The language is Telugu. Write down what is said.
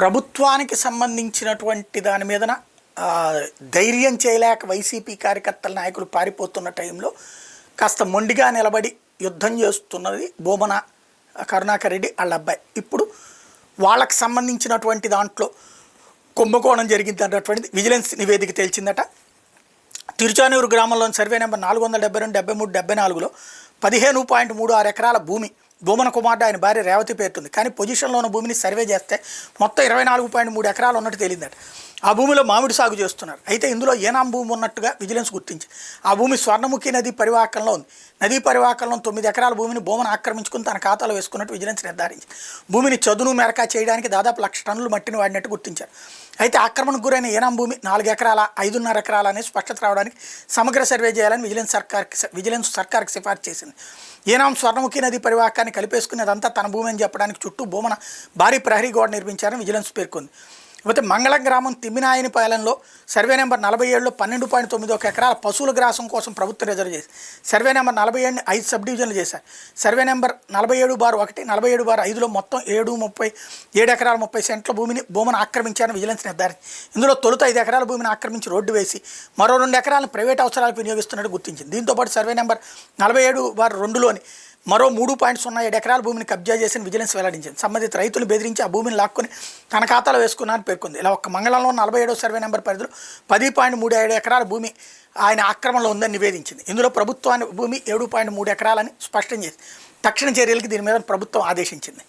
ప్రభుత్వానికి సంబంధించినటువంటి దాని మీదన ధైర్యం చేయలేక వైసీపీ కార్యకర్తల నాయకులు పారిపోతున్న టైంలో కాస్త మొండిగా నిలబడి యుద్ధం చేస్తున్నది బోమన కరుణాకర్ రెడ్డి వాళ్ళ అబ్బాయి. ఇప్పుడు వాళ్ళకి సంబంధించినటువంటి దాంట్లో కుంభకోణం జరిగింది అన్నటువంటిది విజిలెన్స్ నివేదిక తేల్చిందట. తిరుచానూరు గ్రామంలోని సర్వే నెంబర్ 472, 73, 74లో 15.36 ఎకరాల భూమి బోమన కుమారుడు ఆయన భార్య రేవతి పేరుతుంది. కానీ పొజిషన్లో ఉన్న భూమిని సర్వే చేస్తే మొత్తం 24.3 ఎకరాలు ఉన్నట్టు తేలిందట. ఆ భూమిలో మామిడి సాగు చేస్తున్నారు. అయితే ఇందులో ఏనాం భూమి ఉన్నట్టుగా విజిలెన్స్ గుర్తించింది. ఆ భూమి స్వర్ణముఖి నది పరివాహకంలో ఉంది. నదీ పరివాహకంలో 9 ఎకరాల భూమిని బోమన ఆక్రమించుకుని తన ఖాతాలో వేసుకున్నట్టు విజిలెన్స్ నిర్ధారించింది. భూమిని చదును మెరకా చేయడానికి దాదాపు 1,00,000 టన్నులు మట్టిని వాడినట్టు గుర్తించారు. అయితే ఆక్రమణకు గురైన ఏనాం భూమి 4 ఎకరాల 5.5 ఎకరాల అనేది స్పష్టత రావడానికి సమగ్ర సర్వే చేయాలని విజిలెన్స్ సర్కార్కి సిఫార్సు చేసింది. ఏనాం స్వర్ణముఖి నది పరివాహకాన్ని కలిపేసుకునేదంతా తన భూమి అని చెప్పడానికి చుట్టూ బోమన భారీ ప్రహరీ గోడ నిర్మించారని విజిలెన్స్ పేర్కొంది. అయితే మంగళం గ్రామం తిమ్మినాయనిపాలెంలో సర్వే నెంబర్ 47లో 12.91 ఎకరాల పశువుల గ్రాసం కోసం ప్రభుత్వం రిజర్వ్ చేసి సర్వే నెంబర్ 47ని 5 సబ్ డివిజన్లు చేశారు. సర్వే నెంబర్ 47/1, 47/5లో మొత్తం 7 ఎకరాల 30 సెంట్ల భూమిని భూమిని ఆక్రమించారని విజిలెన్స్ నిర్ధారించింది. ఇందులో తొలుత 5 ఎకరాల భూమిని ఆక్రమించి రోడ్డు వేసి మరో 2 ఎకరాలను ప్రైవేట్ అవసరాలకు వినియోగిస్తున్నట్టు గుర్తించింది. దీంతోపాటు సర్వే నెంబర్ 47/2లోని మరో 3.07 ఎకరాల భూమిని కబ్జా చేసిన విజిలెన్స్ వెల్లడించింది. సంబంధిత రైతులు బెదిరించి ఆ భూమిని లాక్కొని తన ఖాతాలో వేసుకున్నారని పేర్కొంది. ఇలా ఒక్క మంగళంలో 47వ సర్వే నెంబర్ పరిధిలో 10.37 ఎకరాల భూమి ఆయన ఆక్రమణలో ఉందని నివేదించింది. ఇందులో ప్రభుత్వాన్ని భూమి 7.3 ఎకరాలని స్పష్టం చేసి తక్షణ చర్యలకి దీని మీద ప్రభుత్వం ఆదేశించింది.